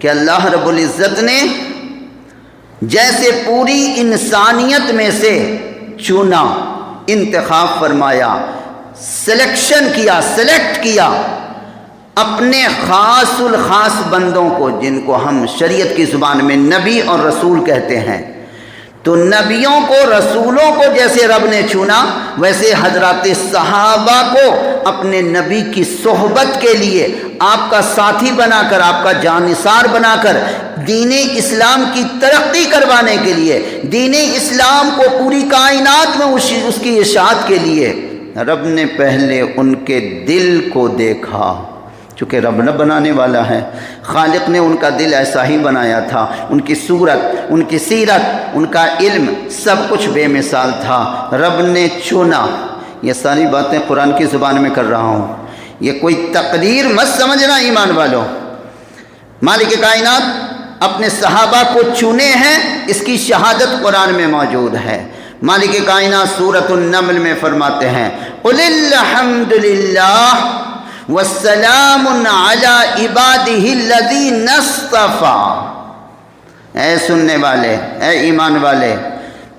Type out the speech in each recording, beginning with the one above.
کہ اللہ رب العزت نے جیسے پوری انسانیت میں سے چنا، انتخاب فرمایا، سلیکشن کیا، سلیکٹ کیا اپنے خاص الخاص بندوں کو، جن کو ہم شریعت کی زبان میں نبی اور رسول کہتے ہیں، تو نبیوں کو، رسولوں کو جیسے رب نے چنا، ویسے حضرات صحابہ کو اپنے نبی کی صحبت کے لیے آپ کا ساتھی بنا کر، آپ کا جانثار بنا کر، دین اسلام کی ترقی کروانے کے لیے، دین اسلام کو پوری کائنات میں اس کی اشاعت کے لیے رب نے پہلے ان کے دل کو دیکھا، چونکہ رب نہ بنانے والا ہے، خالق نے ان کا دل ایسا ہی بنایا تھا، ان کی صورت، ان کی سیرت، ان کا علم، سب کچھ بے مثال تھا، رب نے چنا۔ یہ ساری باتیں قرآن کی زبان میں کر رہا ہوں، یہ کوئی تقریر مت سمجھنا ایمان والو۔ مالک کائنات اپنے صحابہ کو چنے ہیں، اس کی شہادت قرآن میں موجود ہے۔ مالک کائنات سورۃ النمل میں فرماتے ہیں قُلِ الْحَمْدُ لِلَّهِ وَالسَّلَامٌ عَلَىٰ عِبَادِهِ الَّذِينَ اصْطَفَىٰ۔ اے سننے والے، اے ایمان والے،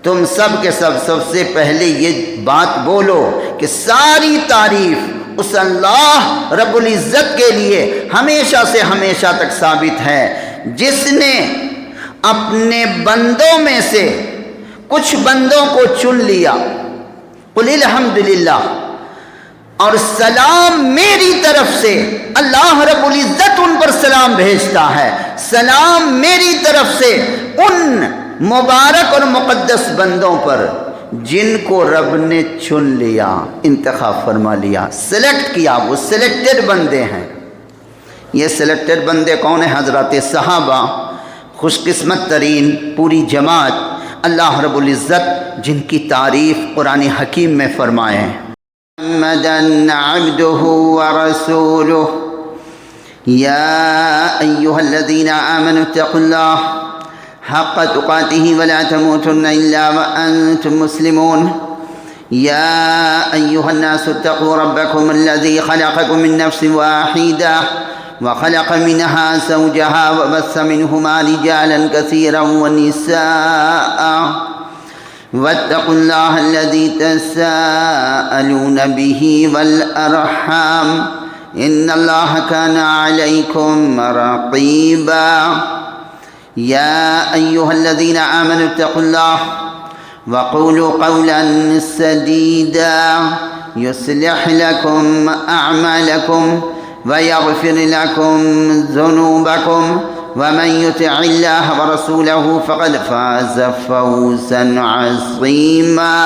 تم سب کے سب سے پہلے یہ بات بولو کہ ساری تعریف اس اللہ رب العزت کے لیے ہمیشہ سے ہمیشہ تک ثابت ہے، جس نے اپنے بندوں میں سے کچھ بندوں کو چن لیا۔ قُلِ الْحَمْدُ لِلَّهِ، اور سلام میری طرف سے، اللہ رب العزت ان پر سلام بھیجتا ہے، سلام میری طرف سے ان مبارک اور مقدس بندوں پر جن کو رب نے چن لیا، انتخاب فرما لیا، سلیکٹ کیا، وہ سلیکٹڈ بندے ہیں۔ یہ سلیکٹڈ بندے کون ہیں؟ حضرات صحابہ، خوش قسمت ترین پوری جماعت، اللہ رب العزت جن کی تعریف قرآن حکیم میں فرمائے محمدًا عبده ورسوله يا أيها الذين آمنوا اتقوا الله حق تقاته ولا تموتن إلا وأنتم مسلمون يا أيها الناس اتقوا ربكم الذي خلقكم من نفس واحدة وخلق منها زوجها وبث منهما رجالا كثيرا ونساء واتقوا الله الذي تساءلون به والأرحام إن الله كان عليكم رقيبا يا أيها الذين آمنوا اتقوا الله وقولوا قولا سديدا يصلح لكم أعمالكم ويغفر لكم ذنوبكم ومن يطع الله ورسوله فقد فاز فوزا عظيما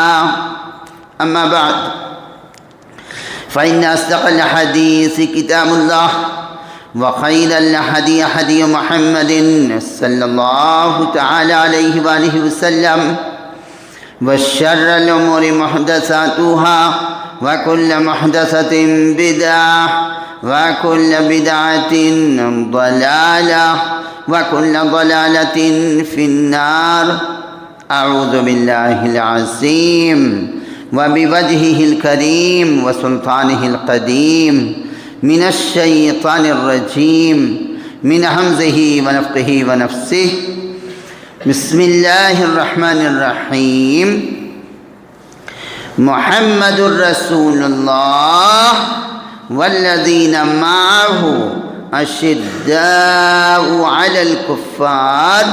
أما بعد فإن أصدق الحديث كتاب الله وخير الهدي هدي محمد صلى الله تعالى عليه وآله وسلم وشر الأمور محدثاتها وكل محدثة بدعة وكل بدعة ضلالة وكل ضلالة في النار أعوذ بالله العظيم وبوجهه الكريم وسلطانه القديم من الشيطان الرجيم من همزه ونفخه ونفسه بسم الله الرحمن الرحيم محمد رسول الله والذين معه أشداء على الكفار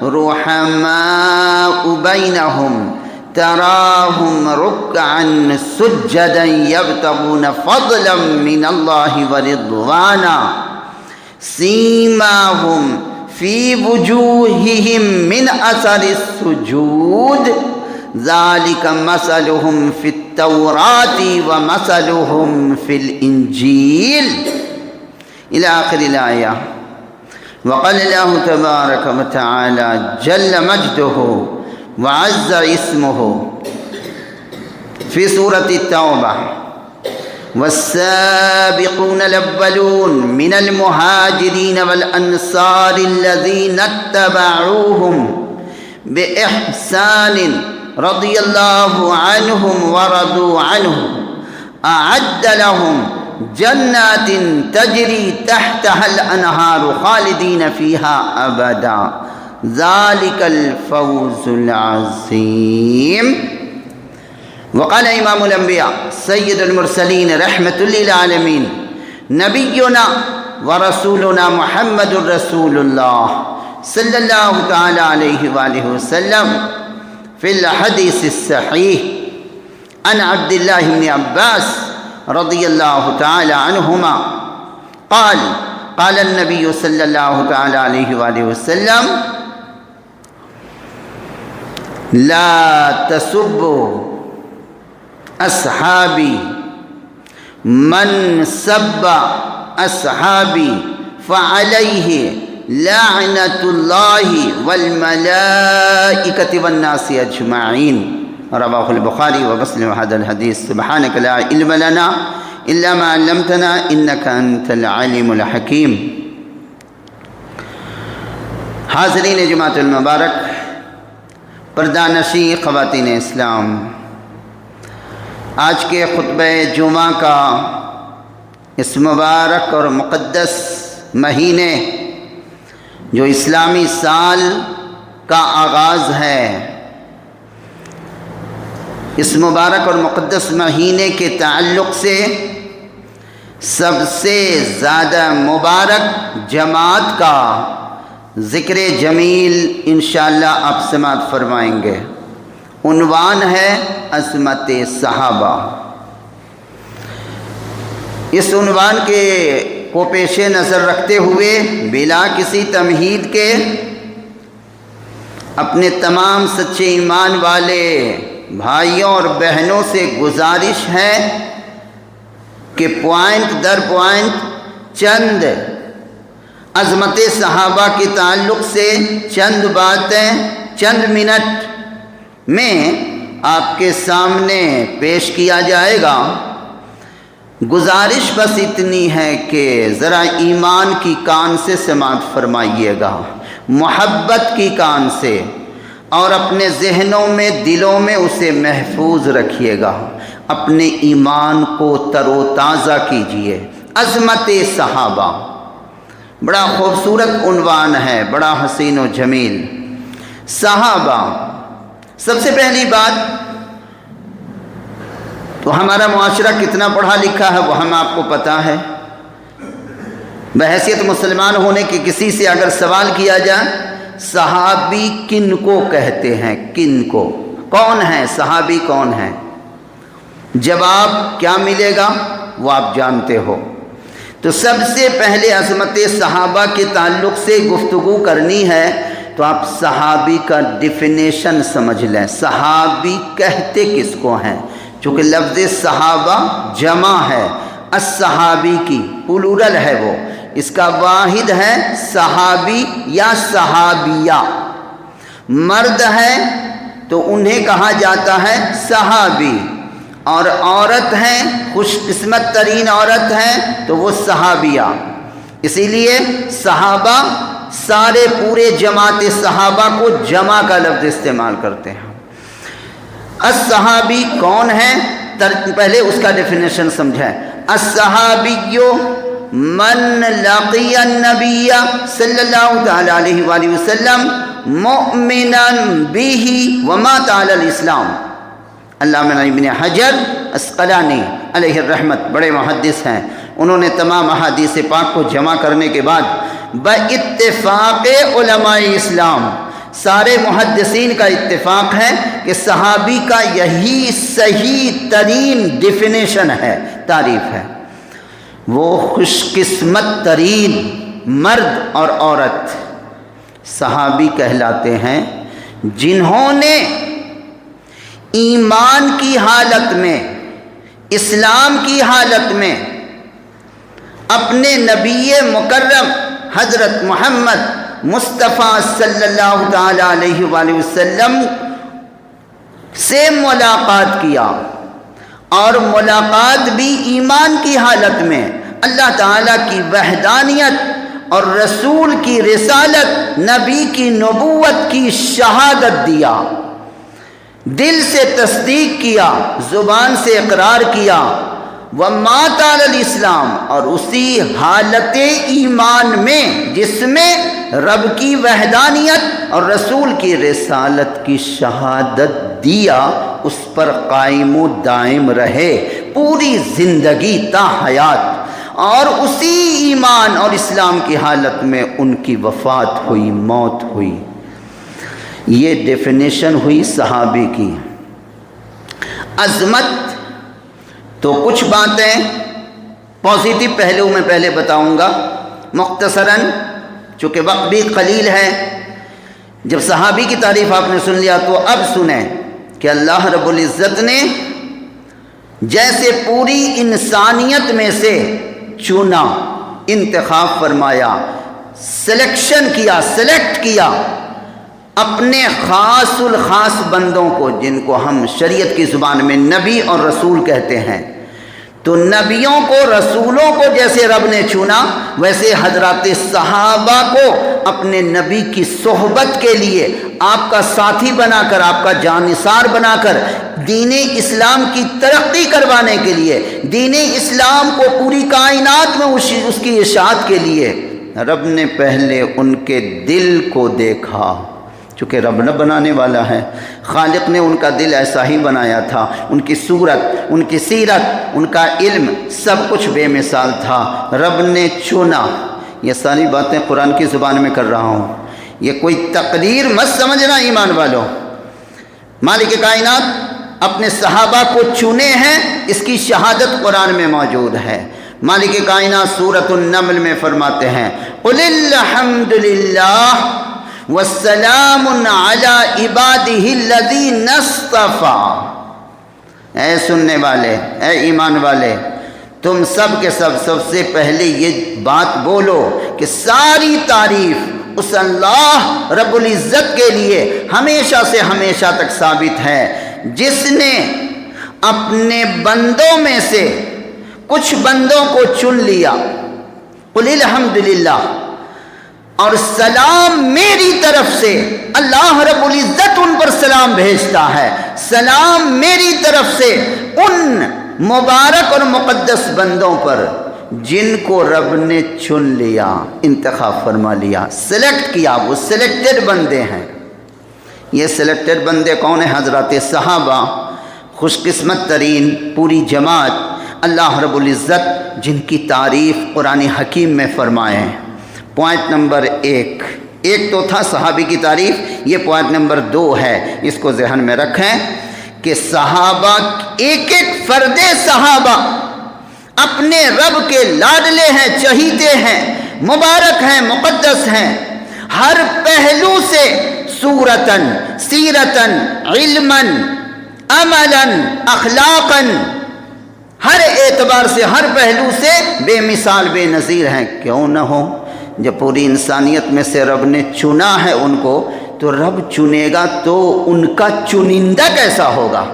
رحماء بينهم تراهم ركعا سجدا يبتغون فضلا من الله ورضوانا سيماهم في وجوههم من أثر السجود ذلك مثلهم في التوراة ومثلهم في الإنجيل إلى آخر الآية. وقال الله تبارك وتعالى جل مجده وعز اسمه في سورة التوبة والسابقون الأولون من المهاجرين والأنصار الذين اتبعوهم بإحسان رضي الله عنهم ورضوا عنه أعد لهم جنات تجری تحتها الانہار خالدین فیہا ابدا ذالک الفوز العظیم۔ وقال امام الانبیاء سید المرسلین رحمت للعالمین نبینا ورسولنا محمد رسول اللہ صلی اللہ تعالی علیہ وآلہ وسلم فی الحدیث الصحیح عن عبد اللہ بن عباس رضی اللہ تعالی عنہما قال قال النبی صلی اللہ تعالی علیہ وآلہ وسلم لا تسبوا اصحابی من سب اصحابی فعلیہ لعنت اللہ والملائکۃ والناس اجمعین۔ رواہ البخاری ومسلم هذا الحدیث۔ سبحانک لا علم لنا الا ما علمتنا انک انت العلیم الحکیم۔ حاضرین جماعت المبارک، پردہ نشین خواتین اسلام، آج کے خطبہ جمعہ کا اس مبارک اور مقدس مہینے جو اسلامی سال کا آغاز ہے، اس مبارک اور مقدس مہینے کے تعلق سے سب سے زیادہ مبارک جماعت کا ذکر جمیل انشاءاللہ آپ سماعت فرمائیں گے۔ عنوان ہے عظمت صحابہ۔ اس عنوان کو پیش نظر رکھتے ہوئے بلا کسی تمہید کے اپنے تمام سچے ایمان والے بھائیوں اور بہنوں سے گزارش ہے کہ پوائنٹ در پوائنٹ چند عظمت صحابہ کے تعلق سے چند باتیں چند منٹ میں آپ کے سامنے پیش کیا جائے گا۔ گزارش بس اتنی ہے کہ ذرا ایمان کی کان سے سماعت فرمائیے گا، محبت کی کان سے، اور اپنے ذہنوں میں دلوں میں اسے محفوظ رکھیے گا۔ اپنے ایمان کو تر و تازہ کیجیے۔ عظمت صحابہ بڑا خوبصورت عنوان ہے، بڑا حسین و جمیل۔ صحابہ، سب سے پہلی بات تو ہمارا معاشرہ کتنا پڑھا لکھا ہے وہ ہم آپ کو پتہ ہے۔ بحیثیت مسلمان ہونے کے کسی سے اگر سوال کیا جائے صحابی کن کو کہتے ہیں، کن کو، کون ہے صحابی، کون ہے، جواب کیا ملے گا وہ آپ جانتے ہو۔ تو سب سے پہلے عظمت صحابہ کے تعلق سے گفتگو کرنی ہے تو آپ صحابی کا ڈیفینیشن سمجھ لیں۔ صحابی کہتے کس کو ہیں؟ چونکہ لفظ صحابہ جمع ہے، الصحابی کی پلورل ہے، وہ اس کا واحد ہے صحابی یا صحابیہ۔ مرد ہے تو انہیں کہا جاتا ہے صحابی، اور عورت ہیں، خوش قسمت ترین عورت ہیں تو وہ صحابیہ۔ اسی لیے صحابہ سارے پورے جماعت صحابہ کو جمع کا لفظ استعمال کرتے ہیں۔ الصحابی کون ہے؟ پہلے اس کا ڈیفینیشن سمجھیں۔ الصحابی من لقی النبی صلی اللہ تعالی علیہ وآلہ وسلم مؤمنا بہ ومات علی الاسلام۔ علامہ ابن حجر عسقلانی علیہ الرحمت بڑے محدث ہیں، انہوں نے تمام احادیث پاک کو جمع کرنے کے بعد باتفاق علماء اسلام، سارے محدثین کا اتفاق ہے کہ صحابی کا یہی صحیح ترین ڈیفینیشن ہے، تعریف ہے۔ وہ خوش قسمت ترین مرد اور عورت صحابی کہلاتے ہیں جنہوں نے ایمان کی حالت میں، اسلام کی حالت میں اپنے نبی مکرم حضرت محمد مصطفیٰ صلی اللہ تعالی علیہ وآلہ وسلم سے ملاقات کیا، اور ملاقات بھی ایمان کی حالت میں اللہ تعالیٰ کی وحدانیت اور رسول کی رسالت، نبی کی نبوت کی شہادت دیا، دل سے تصدیق کیا، زبان سے اقرار کیا، وَمَاتَ عَلَى الْإِسْلَامِ، اور اسی حالت ایمان میں جس میں رب کی وحدانیت اور رسول کی رسالت کی شہادت دیا، اس پر قائم و دائم رہے پوری زندگی تا حیات، اور اسی ایمان اور اسلام کی حالت میں ان کی وفات ہوئی، موت ہوئی۔ یہ ڈیفینیشن ہوئی صحابی کی۔ عظمت تو کچھ باتیں پازیٹیو پہلو میں پہلے بتاؤں گا مختصراً، چونکہ وقت بھی قلیل ہے۔ جب صحابی کی تعریف آپ نے سن لیا تو اب سنیں کہ اللہ رب العزت نے جیسے پوری انسانیت میں سے چنا، انتخاب فرمایا، سلیکشن کیا، سلیکٹ کیا اپنے خاص الخاص بندوں کو، جن کو ہم شریعت کی زبان میں نبی اور رسول کہتے ہیں، تو نبیوں کو، رسولوں کو جیسے رب نے چنا، ویسے حضرات صحابہ کو اپنے نبی کی صحبت کے لیے آپ کا ساتھی بنا کر، آپ کا جانثار بنا کر، دین اسلام کی ترقی کروانے کے لیے، دین اسلام کو پوری کائنات میں اس کی اشاعت کے لیے رب نے پہلے ان کے دل کو دیکھا۔ چونکہ رب نہ بنانے والا ہے، خالق نے ان کا دل ایسا ہی بنایا تھا، ان کی صورت، ان کی سیرت، ان کا علم، سب کچھ بے مثال تھا، رب نے چنا۔ یہ ساری باتیں قرآن کی زبان میں کر رہا ہوں، یہ کوئی تقریر مت سمجھنا ایمان والو۔ مالک کائنات اپنے صحابہ کو چنے ہیں، اس کی شہادت قرآن میں موجود ہے۔ مالک کائنات سورۃ النمل میں فرماتے ہیں قُلِ الْحَمْدُ لِلَّهِ وَالسَّلَامٌ عَلَىٰ عِبَادِهِ الَّذِينَ اصْطَفَىٰ۔ اے سننے والے، اے ایمان والے، تم سب کے سب سے پہلے یہ بات بولو کہ ساری تعریف اس اللہ رب العزت کے لیے ہمیشہ سے ہمیشہ تک ثابت ہے، جس نے اپنے بندوں میں سے کچھ بندوں کو چن لیا۔ قُلِ الْحَمْدُ لِلَّهِ، اور سلام میری طرف سے، اللہ رب العزت ان پر سلام بھیجتا ہے، سلام میری طرف سے ان مبارک اور مقدس بندوں پر جن کو رب نے چن لیا، انتخاب فرما لیا، سلیکٹ کیا۔ وہ سلیکٹڈ بندے ہیں۔ یہ سلیکٹڈ بندے کون ہیں؟ حضرات صحابہ، خوش قسمت ترین پوری جماعت، اللہ رب العزت جن کی تعریف قرآن حکیم میں فرمائے ہیں۔ پوائنٹ نمبر ایک تو تھا صحابی کی تعریف، یہ پوائنٹ نمبر 2 ہے، اس کو ذہن میں رکھیں کہ صحابہ، ایک ایک فرد صحابہ اپنے رب کے لاڈلے ہیں، چہیتے ہیں، مبارک ہیں، مقدس ہیں، ہر پہلو سے، صورتاً، سیرتاً، علماً، عملاً، اخلاقاً، ہر اعتبار سے، ہر پہلو سے بے مثال، بے نظیر ہیں۔ کیوں نہ ہو؟ جب پوری انسانیت میں سے رب نے چنا ہے ان کو، تو رب چنے گا تو ان کا چنندہ کیسا ہوگا؟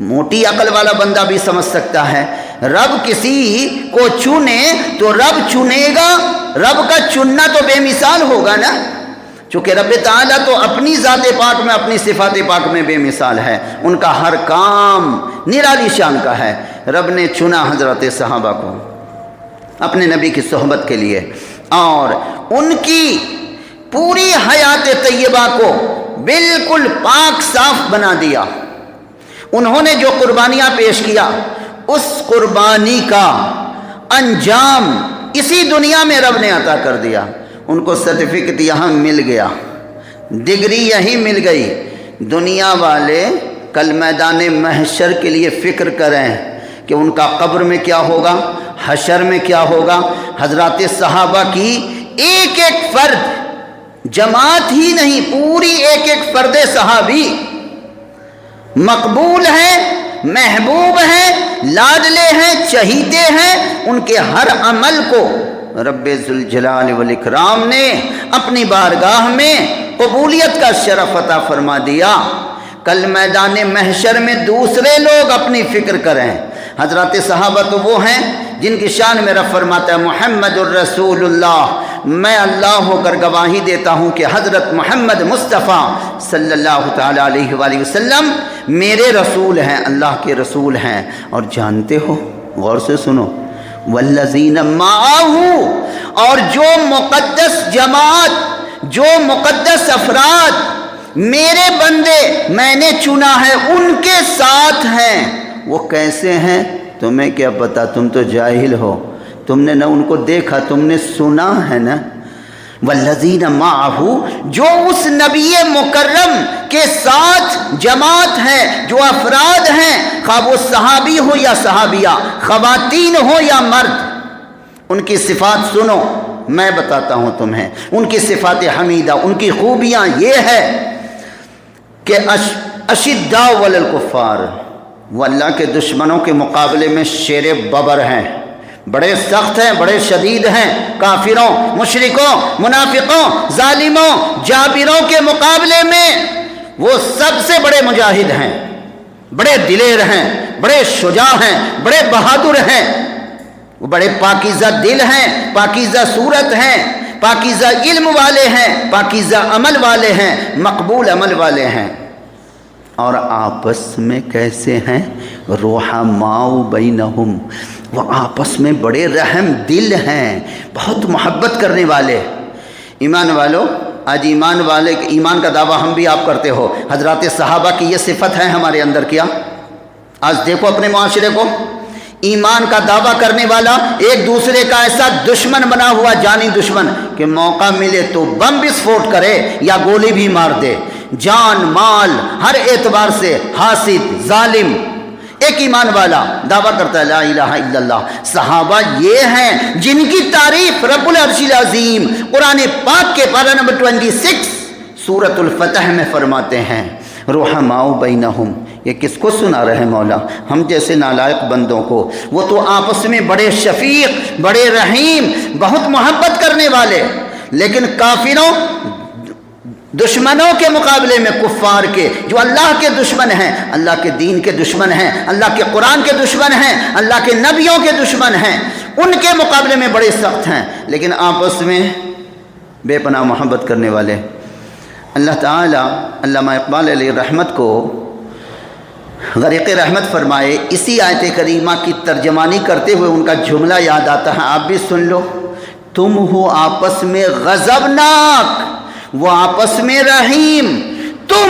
موٹی عقل والا بندہ بھی سمجھ سکتا ہے، رب کسی کو چنے تو رب چنے گا، رب کا چننا تو بے مثال ہوگا نا، چونکہ رب تعالیٰ تو اپنی ذات پاک میں، اپنی صفات پاک میں بے مثال ہے، ان کا ہر کام نرالی شان کا ہے۔ رب نے چنا حضرت صحابہ کو اپنے نبی کی صحبت کے لیے، اور ان کی پوری حیات طیبہ کو بالکل پاک صاف بنا دیا۔ انہوں نے جو قربانیاں پیش کیا، اس قربانی کا انجام اسی دنیا میں رب نے عطا کر دیا۔ ان کو سرٹیفکیٹ یہاں مل گیا، ڈگری یہیں مل گئی۔ دنیا والے کل میدان محشر کے لیے فکر کریں کہ ان کا قبر میں کیا ہوگا، حشر میں کیا ہوگا۔ حضرات صحابہ کی ایک ایک فرد، جماعت ہی نہیں، پوری ایک ایک فرد صحابی مقبول ہیں، محبوب ہیں، لاڈلے ہیں، چہیتے ہیں۔ ان کے ہر عمل کو رب ذوالجلال والاکرام نے اپنی بارگاہ میں قبولیت کا شرف عطا فرما دیا۔ کل میدان محشر میں دوسرے لوگ اپنی فکر کریں۔ حضرات صحابہ تو وہ ہیں جن کی شان میں رب فرماتا ہے محمد الرسول اللہ، میں اللہ ہو کر گواہی دیتا ہوں کہ حضرت محمد مصطفیٰ صلی اللہ تعالیٰ علیہ وآلہ وسلم میرے رسول ہیں، اللہ کے رسول ہیں۔ اور جانتے ہو غور سے سنو، والذین معہو، اور جو مقدس جماعت، جو مقدس افراد میرے بندے میں نے چنا ہے ان کے ساتھ ہیں۔ وہ کیسے ہیں تمہیں کیا پتا، تم تو جاہل ہو، تم نے نہ ان کو دیکھا، تم نے سنا ہے نا۔ والذین معہو، جو اس نبی مکرم کے ساتھ جماعت ہے، جو افراد ہیں، خواہ وہ صحابی ہو یا صحابیہ، خواتین ہو یا مرد، ان کی صفات سنو، میں بتاتا ہوں تمہیں ان کی صفات حمیدہ، ان کی خوبیاں یہ ہے کہ اشداء علی الکفار، وہ اللہ کے دشمنوں کے مقابلے میں شیر ببر ہیں، بڑے سخت ہیں، بڑے شدید ہیں، کافروں، مشرکوں، منافقوں، ظالموں، جابروں کے مقابلے میں وہ سب سے بڑے مجاہد ہیں، بڑے دلیر ہیں، بڑے شجاع ہیں، بڑے بہادر ہیں، وہ بڑے پاکیزہ دل ہیں، پاکیزہ صورت ہیں، پاکیزہ علم والے ہیں، پاکیزہ عمل والے ہیں، مقبول عمل والے ہیں۔ اور آپس میں کیسے ہیں؟ رحماء بینہم، وہ آپس میں بڑے رحم دل ہیں، بہت محبت کرنے والے۔ ایمان والو، آج ایمان کا دعویٰ ہم بھی آپ کرتے ہو، حضرات صحابہ کی یہ صفت ہے ہمارے اندر کیا؟ آج دیکھو اپنے معاشرے کو، ایمان کا دعویٰ کرنے والا ایک دوسرے کا ایسا دشمن بنا ہوا، جانی دشمن، کہ موقع ملے تو بم وسفوٹ کرے یا گولی بھی مار دے، جان مال ہر اعتبار سے حاسد ظالم۔ ایک ایمان والا دعویٰ کرتا ہے لا الہ الا اللہ۔ صحابہ یہ ہیں جن کی تعریف رب العرش العظیم قرآن پاک کے پارہ نمبر 26 سورۃ الفتح میں فرماتے ہیں، رحماء بینہم۔ یہ کس کو سنا رہے مولا؟ ہم جیسے نالائق بندوں کو۔ وہ تو آپس میں بڑے شفیق، بڑے رحیم، بہت محبت کرنے والے، لیکن کافروں، دشمنوں کے مقابلے میں، کفار کے، جو اللہ کے دشمن ہیں، اللہ کے دین کے دشمن ہیں، اللہ کے قرآن کے دشمن ہیں، اللہ کے نبیوں کے دشمن ہیں، ان کے مقابلے میں بڑے سخت ہیں، لیکن آپس میں بے پناہ محبت کرنے والے۔ اللہ تعالیٰ علامہ اقبال علیہ رحمت کو غرق رحمت فرمائے۔ اسی آیت کریمہ کی ترجمانی کرتے ہوئے ان کا جملہ یاد آتا ہے، آپ بھی سن لو۔ تم ہو آپس میں غضبناک، وہ آپس میں رحیم۔ تم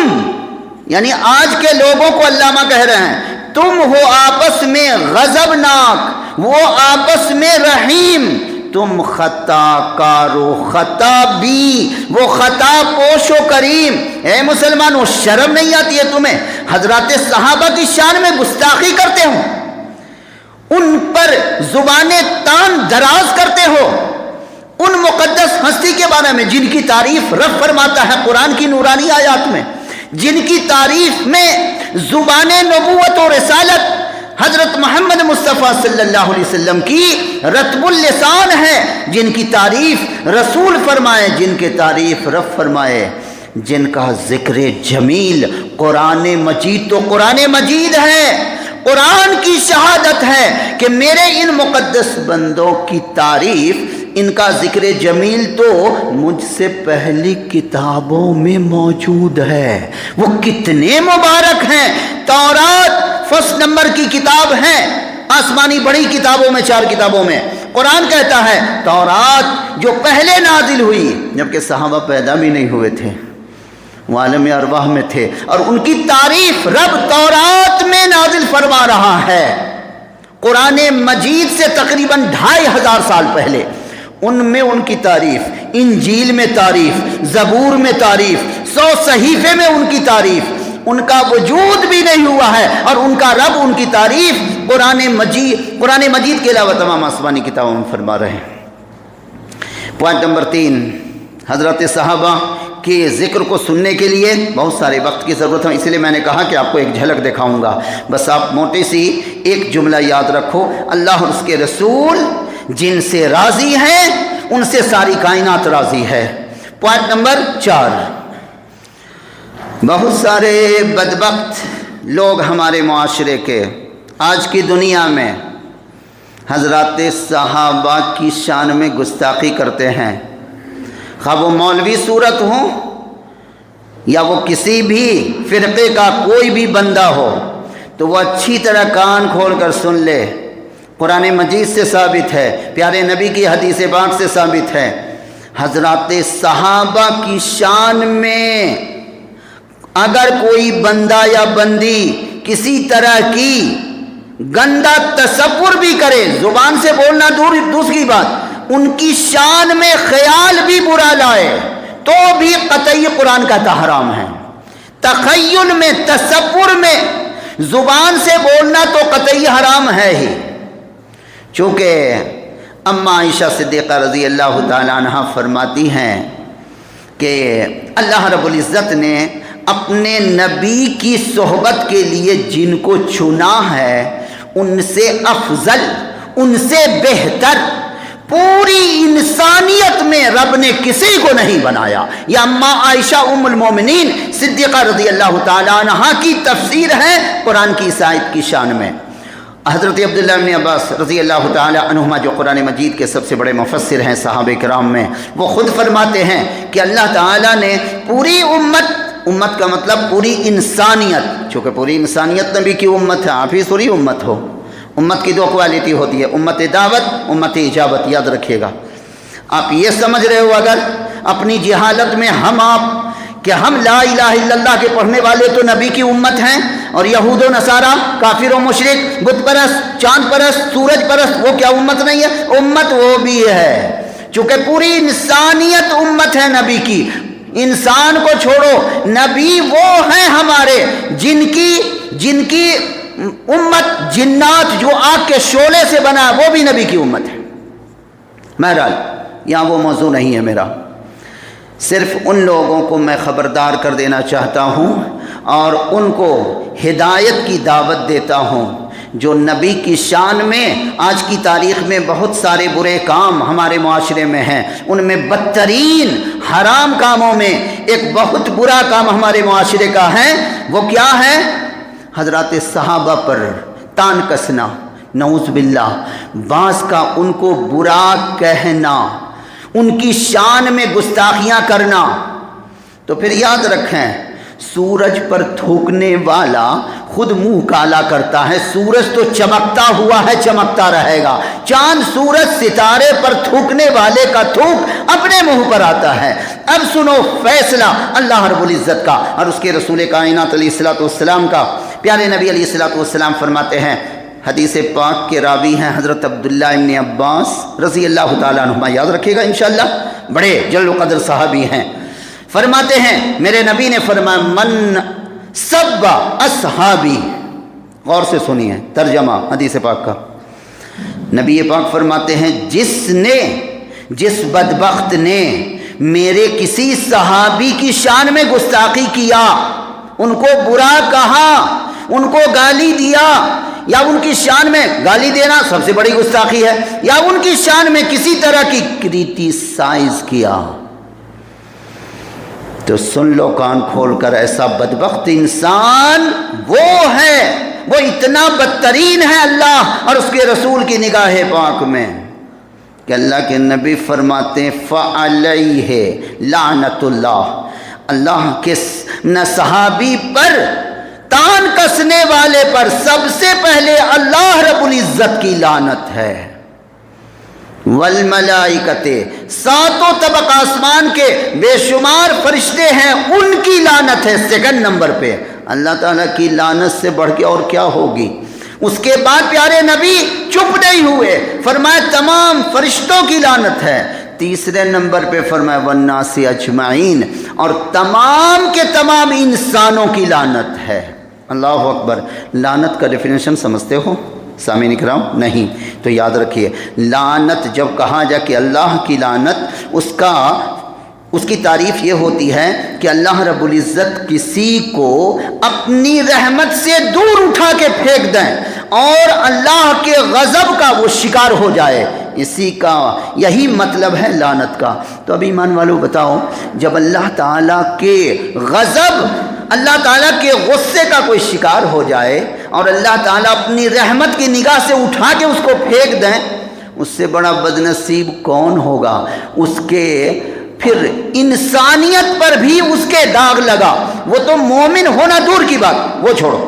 یعنی آج کے لوگوں کو علامہ کہہ رہے ہیں، تم ہو آپس میں غضبناک، وہ آپس میں رحیم۔ تم خطا کار و خطا بھی، وہ خطا پوش و کریم۔ اے مسلمانوں، شرم نہیں آتی ہے تمہیں؟ حضرات صحابہ کی شان میں گستاخی کرتے ہو، ان پر زبانیں تان دراز کرتے ہو، ان مقدس ہستی کے بارے میں جن کی تعریف رب فرماتا ہے قرآن کی نورانی آیات میں، جن کی تعریف میں زبان نبوت و رسالت حضرت محمد مصطفیٰ صلی اللہ علیہ وسلم کی رتب اللسان ہے، جن کی تعریف رسول فرمائے، جن کی تعریف رب فرمائے، جن کا ذکر جمیل قرآن مجید تو قرآن مجید ہے، قرآن کی شہادت ہے کہ میرے ان مقدس بندوں کی تعریف، ان کا ذکر جمیل تو مجھ سے پہلی کتابوں میں موجود ہے۔ وہ کتنے مبارک ہیں۔ تورات فرسٹ نمبر کی کتاب ہے آسمانی بڑی کتابوں میں، 4 کتابوں میں۔ قرآن کہتا ہے تورات جو پہلے نازل ہوئی، جبکہ صحابہ پیدا بھی نہیں ہوئے تھے، وہ عالم ارواح میں تھے، اور ان کی تعریف رب تورات میں نازل فرما رہا ہے، قرآن مجید سے تقریباً 2500 سال پہلے۔ ان میں ان کی تعریف، انجیل میں تعریف، زبور میں تعریف، 100 صحیفے میں ان کی تعریف، ان کا وجود بھی نہیں ہوا ہے، اور ان کا رب ان کی تعریف قرآن مجید کے علاوہ تمام آسمانی کتابوں میں فرما رہے ہیں۔ پوائنٹ نمبر 3، حضرت صحابہ کے ذکر کو سننے کے لیے بہت سارے وقت کی ضرورت ہے، اس لیے میں نے کہا کہ آپ کو ایک جھلک دکھاؤں گا، بس آپ موٹی سی ایک جملہ یاد رکھو، اللہ اور اس کے رسول جن سے راضی ہیں ان سے ساری کائنات راضی ہے۔ پوائنٹ نمبر 4، بہت سارے بدبخت لوگ ہمارے معاشرے کے آج کی دنیا میں حضرات صحابہ کی شان میں گستاخی کرتے ہیں، خواہ وہ مولوی صورت ہوں یا وہ کسی بھی فرقے کا کوئی بھی بندہ ہو، تو وہ اچھی طرح کان کھول کر سن لے۔ قرآن مجید سے ثابت ہے، پیارے نبی کی حدیث پاک سے ثابت ہے، حضرات صحابہ کی شان میں اگر کوئی بندہ یا بندی کسی طرح کی گندا تصور بھی کرے، زبان سے بولنا دوسری بات، ان کی شان میں خیال بھی برا لائے تو بھی قطعی قرآن کا حرام ہے۔ تخیل میں، تصور میں زبان سے بولنا تو قطعی حرام ہے ہی، چونکہ اما عائشہ صدیقہ رضی اللہ تعالیٰ عنہ فرماتی ہیں کہ اللہ رب العزت نے اپنے نبی کی صحبت کے لیے جن کو چنا ہے ان سے افضل، ان سے بہتر پوری انسانیت میں رب نے کسی کو نہیں بنایا۔ یہ اما عائشہ ام المومنین صدیقہ رضی اللہ تعالیٰ عنہ کی تفسیر ہے قرآن کی اس آیت کی شان میں۔ حضرت عبداللہ بن عباس رضی اللہ تعالیٰ عنہما جو قرآن مجید کے سب سے بڑے مفسر ہیں صحابہ کرام میں، وہ خود فرماتے ہیں کہ اللہ تعالیٰ نے پوری امت کا مطلب پوری انسانیت، چونکہ پوری انسانیت نبی کی امت ہے، آپ ہی سوری امت ہو۔ امت کی دو کوالٹی ہوتی ہے، امت دعوت، امت اجابت، یاد رکھیے گا۔ آپ یہ سمجھ رہے ہو اگر اپنی جہالت میں کہ ہم لا الہ الا اللہ کے پڑھنے والے تو نبی کی امت ہیں، اور یہود و نصارہ، کافر و مشرک، بت پرست، چاند پرست، سورج پرست، وہ کیا امت نہیں ہے؟ امت وہ بھی ہے، چونکہ پوری انسانیت امت ہے نبی کی۔ انسان کو چھوڑو، نبی وہ ہیں ہمارے جن کی امت جنات جو آگ کے شعلے سے بنا، وہ بھی نبی کی امت ہے۔ بہرحال یہاں وہ موضوع نہیں ہے میرا، صرف ان لوگوں کو میں خبردار کر دینا چاہتا ہوں اور ان کو ہدایت کی دعوت دیتا ہوں جو نبی کی شان میں آج کی تاریخ میں بہت سارے برے کام ہمارے معاشرے میں ہیں، ان میں بدترین حرام کاموں میں ایک بہت برا کام ہمارے معاشرے کا ہے۔ وہ کیا ہے؟ حضرات صحابہ پر تان کسنا، نعوذ باللہ، بعض کا ان کو برا کہنا، ان کی شان میں گستاخیاں کرنا۔ تو پھر یاد رکھیں، سورج پر تھوکنے والا خود منہ کالا کرتا ہے، سورج تو چمکتا ہوا ہے، چمکتا رہے گا۔ چاند، سورج، ستارے پر تھوکنے والے کا تھوک اپنے منہ پر آتا ہے۔ اب سنو فیصلہ اللہ رب العزت کا اور اس کے رسول کائنات علیہ الصلوۃ والسلام کا۔ پیارے نبی علیہ الصلوۃ والسلام فرماتے ہیں، حدیث پاک کے راوی ہیں حضرت عبداللہ ابن عباس رضی اللہ تعالیٰ عنہما، یاد رکھیے گا انشاءاللہ، بڑے جلیل القدر صحابی ہیں۔ فرماتے ہیں میرے نبی نے فرمایا، من سب اصحابی، غور سے سنیے ترجمہ حدیث پاک کا۔ نبی پاک فرماتے ہیں جس بدبخت نے میرے کسی صحابی کی شان میں گستاخی کیا، ان کو برا کہا، ان کو گالی دیا، یا ان کی شان میں گالی دینا سب سے بڑی گستاخی ہے، یا ان کی شان میں کسی طرح کی کریٹیسائز کیا، تو سن لو کان کھول کر، ایسا بدبخت انسان وہ ہے، وہ اتنا بدترین ہے اللہ اور اس کے رسول کی نگاہ پاک میں کہ اللہ کے نبی فرماتے ہیں فَعَلَيْهِ لَعْنَةُ اللَّهِ، اللہ کے صحابی پر، تان کسنے والے پر سب سے پہلے اللہ رب العزت کی لعنت ہے، والملائکۃ، ساتوں طبق آسمان کے بے شمار فرشتے ہیں، ان کی لعنت ہے سیکنڈ نمبر پہ۔ اللہ تعالیٰ کی لعنت سے بڑھ کے اور کیا ہوگی؟ اس کے بعد پیارے نبی چپ نہیں ہوئے، فرمایا تمام فرشتوں کی لعنت ہے۔ تیسرے نمبر پہ فرمایا والناس اجمعین، اور تمام کے تمام انسانوں کی لعنت ہے۔ اللہ اکبر۔ لعنت کا ڈیفینیشن سمجھتے ہو سامعین اکرام؟ نہیں، تو یاد رکھیے، لعنت جب کہا جائے کہ اللہ کی لعنت، اس کی تعریف یہ ہوتی ہے کہ اللہ رب العزت کسی کو اپنی رحمت سے دور اٹھا کے پھینک دیں اور اللہ کے غضب کا وہ شکار ہو جائے، اسی کا یہی مطلب ہے لعنت کا۔ تو اب ایمان والوں بتاؤ، جب اللہ تعالیٰ کے غضب، اللہ تعالیٰ کے غصے کا کوئی شکار ہو جائے اور اللہ تعالیٰ اپنی رحمت کی نگاہ سے اٹھا کے اس کو پھینک دیں، اس سے بڑا بدنصیب کون ہوگا؟ اس کے پھر انسانیت پر بھی اس کے داغ لگا، وہ تو مومن ہونا دور کی بات، وہ چھوڑو۔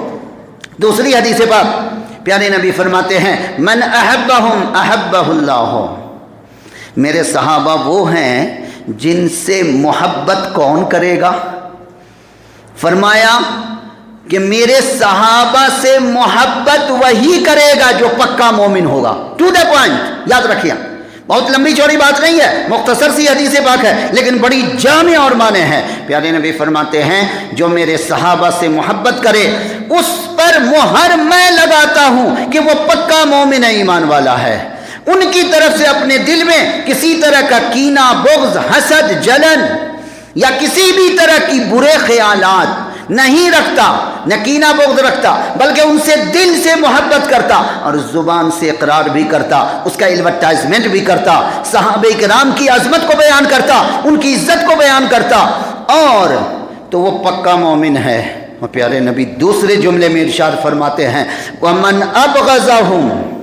دوسری حدیث پاک پیارے نبی فرماتے ہیں من احبہم احبہ اللہ، میرے صحابہ وہ ہیں جن سے محبت کون کرے گا؟ فرمایا کہ میرے صحابہ سے محبت وہی کرے گا جو پکا مومن ہوگا. ٹو دا پوائنٹ، یاد رکھیے، بہت لمبی چوڑی بات نہیں ہے، مختصر سی حدیث پاک ہے لیکن بڑی جامع اور معنی ہے. پیارے نبی فرماتے ہیں جو میرے صحابہ سے محبت کرے اس پر مہر میں لگاتا ہوں کہ وہ پکا مومن ایمان والا ہے. ان کی طرف سے اپنے دل میں کسی طرح کا کینہ، بغض، حسد، جلن یا کسی بھی طرح کی برے خیالات نہیں رکھتا، نہ کینہ بغض رکھتا، بلکہ ان سے دل سے محبت کرتا اور زبان سے اقرار بھی کرتا، اس کا ایڈورٹائزمنٹ بھی کرتا، صحابہ کرام کی عظمت کو بیان کرتا، ان کی عزت کو بیان کرتا، اور تو وہ پکا مومن ہے. اور پیارے نبی دوسرے جملے میں ارشاد فرماتے ہیں وَمَنْ أَبْغَضَهُمْ،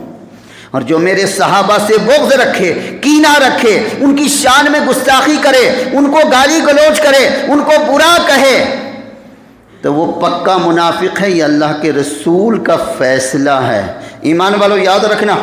اور جو میرے صحابہ سے بغض رکھے، کینہ رکھے، ان کی شان میں گستاخی کرے، ان کو گالی گلوچ کرے، ان کو برا کہے، تو وہ پکا منافق ہے. یہ اللہ کے رسول کا فیصلہ ہے. ایمان والو یاد رکھنا،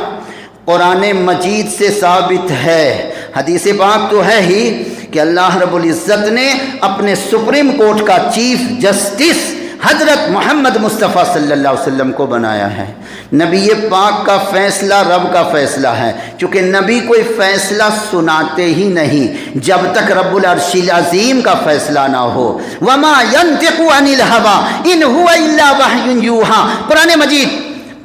قرآن مجید سے ثابت ہے، حدیث پاک تو ہے ہی کہ اللہ رب العزت نے اپنے سپریم کورٹ کا چیف جسٹس حضرت محمد مصطفیٰ صلی اللہ علیہ وسلم کو بنایا ہے. نبی پاک کا فیصلہ رب کا فیصلہ ہے، چونکہ نبی کوئی فیصلہ سناتے ہی نہیں جب تک رب العرش العظیم کا فیصلہ نہ ہو. وما ينطق عن الهوى ان هو الا وحی یوحی. قرآن مجید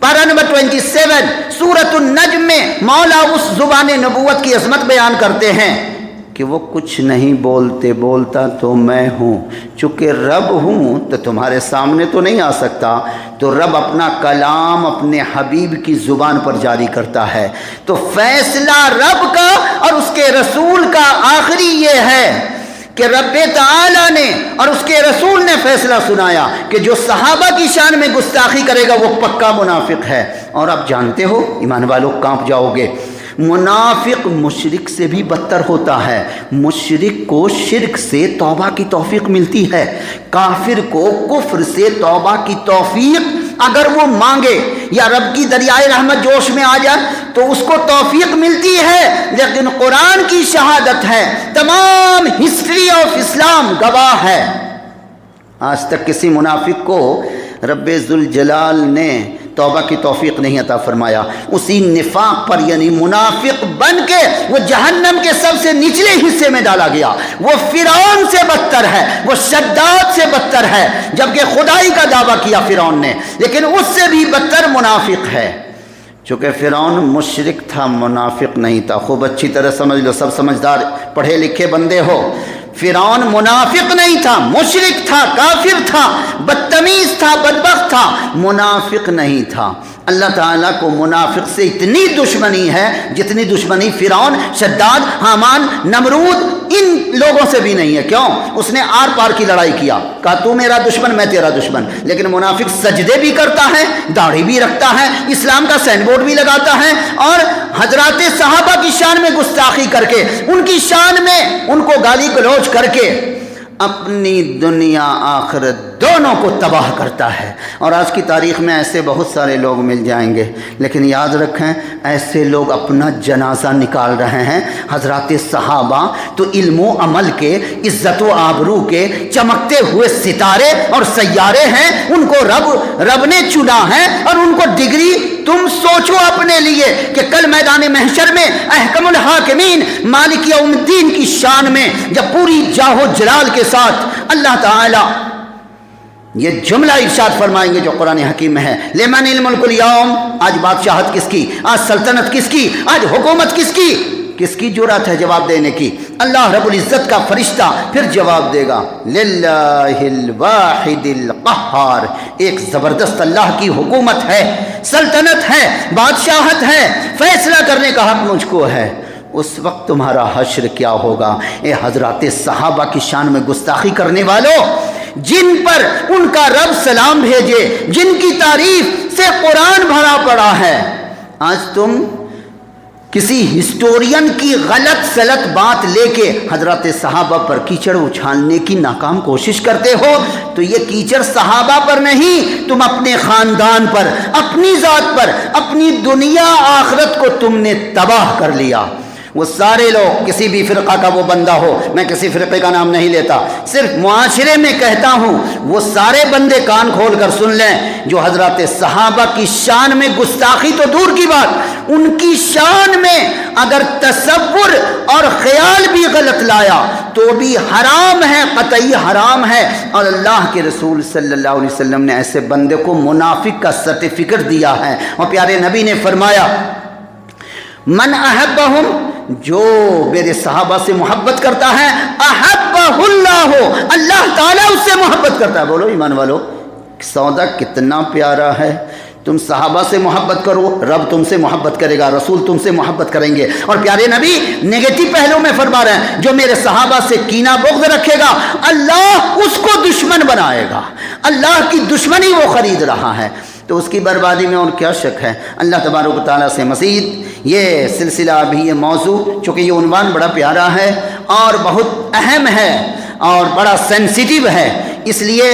پارہ نمبر 27 سورۃ النجم میں مولا اس زبان نبوت کی عظمت بیان کرتے ہیں کہ وہ کچھ نہیں بولتے، بولتا تو میں ہوں. چونکہ رب ہوں تو تمہارے سامنے تو نہیں آ سکتا، تو رب اپنا کلام اپنے حبیب کی زبان پر جاری کرتا ہے. تو فیصلہ رب کا اور اس کے رسول کا آخری یہ ہے کہ رب تعالی نے اور اس کے رسول نے فیصلہ سنایا کہ جو صحابہ کی شان میں گستاخی کرے گا وہ پکا منافق ہے. اور آپ جانتے ہو ایمان والو، کانپ جاؤ گے، منافق مشرک سے بھی بدتر ہوتا ہے. مشرک کو شرک سے توبہ کی توفیق ملتی ہے، کافر کو کفر سے توبہ کی توفیق اگر وہ مانگے یا رب کی دریائے رحمت جوش میں آ جائے تو اس کو توفیق ملتی ہے. لیکن قرآن کی شہادت ہے، تمام ہسٹری آف اسلام گواہ ہے، آج تک کسی منافق کو رب ذوالجلال نے توبہ کی توفیق نہیں عطا فرمایا. اسی نفاق پر یعنی منافق بن کے وہ جہنم کے سب سے نچلے حصے میں ڈالا گیا. وہ فرعون سے بدتر ہے، وہ شداد سے بدتر ہے، جبکہ خدائی کا دعویٰ کیا فرعون نے، لیکن اس سے بھی بدتر منافق ہے. چونکہ فرعون مشرک تھا، منافق نہیں تھا. خوب اچھی طرح سمجھ لو، سب سمجھدار پڑھے لکھے بندے ہو. فرعون منافق نہیں تھا، مشرک تھا، کافر تھا، بدتمیز تھا، بدبخت تھا، منافق نہیں تھا. اللہ تعالیٰ کو منافق سے اتنی دشمنی ہے جتنی دشمنی فرعون، شداد، حامان، نمرود ان لوگوں سے بھی نہیں ہے. کیوں؟ اس نے آر پار کی لڑائی کیا، کہا تو میرا دشمن میں تیرا دشمن. لیکن منافق سجدے بھی کرتا ہے، داڑھی بھی رکھتا ہے، اسلام کا سائن بورڈ بھی لگاتا ہے، اور حضرات صحابہ کی شان میں گستاخی کر کے، ان کی شان میں ان کو گالی گلوچ کر کے اپنی دنیا آخرت دونوں کو تباہ کرتا ہے. اور آج کی تاریخ میں ایسے بہت سارے لوگ مل جائیں گے، لیکن یاد رکھیں ایسے لوگ اپنا جنازہ نکال رہے ہیں. حضرات صحابہ تو علم و عمل کے، عزت و آبرو کے چمکتے ہوئے ستارے اور سیارے ہیں. ان کو رب نے چنا ہے، اور ان کو ڈگری تم سوچو اپنے لیے کہ کل میدان محشر میں احکم الحاکمین مالک یوم الدین کی شان میں جب پوری جاہ و جلال کے ساتھ اللہ تعالی یہ جملہ ارشاد فرمائیں گے جو قرآن حکیم میں ہے، لمن الملک اليوم، آج بادشاہت کس کی، آج سلطنت کس کی، آج حکومت کس کی، کس کی جرأت ہے جواب دینے کی؟ اللہ رب العزت کا فرشتہ پھر جواب دے گا للہ الواحد القہار. ایک زبردست اللہ کی حکومت ہے، سلطنت ہے، بادشاہت ہے، فیصلہ کرنے کا حق مجھ کو ہے. اس وقت تمہارا حشر کیا ہوگا؟ اے حضرات صحابہ کی شان میں گستاخی کرنے والوں، جن پر ان کا رب سلام بھیجے، جن کی تعریف سے قرآن بھرا پڑا ہے، آج تم کسی ہسٹورین کی غلط سلط بات لے کے حضرات صحابہ پر کیچڑ اچھالنے کی ناکام کوشش کرتے ہو تو یہ کیچڑ صحابہ پر نہیں، تم اپنے خاندان پر، اپنی ذات پر، اپنی دنیا آخرت کو تم نے تباہ کر لیا۔ وہ سارے لوگ، کسی بھی فرقہ کا وہ بندہ ہو، میں کسی فرقے کا نام نہیں لیتا، صرف معاشرے میں کہتا ہوں، وہ سارے بندے کان کھول کر سن لیں جو حضرات صحابہ کی شان میں گستاخی تو دور کی بات، ان کی شان میں اگر تصور اور خیال بھی غلط لایا تو بھی حرام ہے، قطعی حرام ہے، اور اللہ کے رسول صلی اللہ علیہ وسلم نے ایسے بندے کو منافق کا سرٹیفکیٹ دیا ہے۔ اور پیارے نبی نے فرمایا من احبہم، جو میرے صحابہ سے محبت کرتا ہے، احبہ اللہ، اللہ تعالیٰ اس سے محبت کرتا ہے۔ بولو ایمان والو، سودا کتنا پیارا ہے۔ تم صحابہ سے محبت کرو، رب تم سے محبت کرے گا، رسول تم سے محبت کریں گے۔ اور پیارے نبی نیگیٹو پہلو میں فرما رہے ہیں، جو میرے صحابہ سے کینہ بغض رکھے گا اللہ اس کو دشمن بنائے گا، اللہ کی دشمنی وہ خرید رہا ہے، تو اس کی بربادی میں اور کیا شک ہے۔ اللہ تبارک و تعالیٰ سے مزید یہ سلسلہ بھی، یہ موضوع، چونکہ یہ عنوان بڑا پیارا ہے اور بہت اہم ہے اور بڑا سینسیٹیو ہے، اس لیے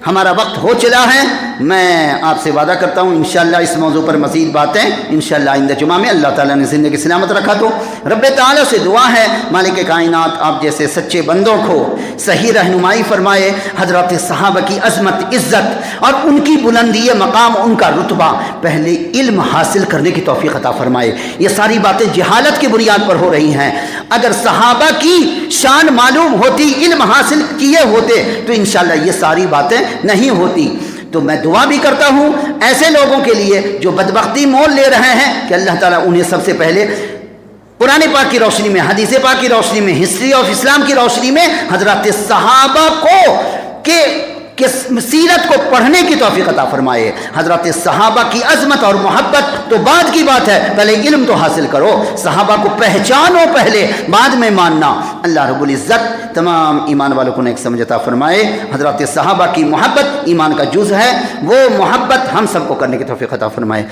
ہمارا وقت ہو چلا ہے۔ میں آپ سے وعدہ کرتا ہوں انشاءاللہ اس موضوع پر مزید باتیں انشاءاللہ آئندہ جمعہ میں اللہ تعالیٰ نے زندگی سلامت رکھا تو رب تعالیٰ سے دعا ہے مالک کائنات آپ جیسے سچے بندوں کو صحیح رہنمائی فرمائے، حضرات صحابہ کی عظمت، عزت اور ان کی بلندی مقام، ان کا رتبہ، پہلے علم حاصل کرنے کی توفیق عطا فرمائے۔ یہ ساری باتیں جہالت کی بنیاد پر ہو رہی ہیں، اگر صحابہ کی شان معلوم ہوتی، علم حاصل کیے ہوتے تو انشاءاللہ یہ ساری باتیں نہیں ہوتی۔ تو میں دعا بھی کرتا ہوں ایسے لوگوں کے لیے جو بدبختی مول لے رہے ہیں کہ اللہ تعالیٰ انہیں سب سے پہلے قرآن پاک کی روشنی میں، حدیث پاک کی روشنی میں، ہسٹری آف اسلام کی روشنی میں حضرات صحابہ کے سیرت کو پڑھنے کی توفیق عطا فرمائے۔ حضرات صحابہ کی عظمت اور محبت تو بعد کی بات ہے، پہلے علم تو حاصل کرو، صحابہ کو پہچانو پہلے، بعد میں ماننا۔ اللہ رب العزت تمام ایمان والوں کو نیک سمجھ عطا فرمائے۔ حضرات صحابہ کی محبت ایمان کا جز ہے، وہ محبت ہم سب کو کرنے کی توفیق عطا فرمائے۔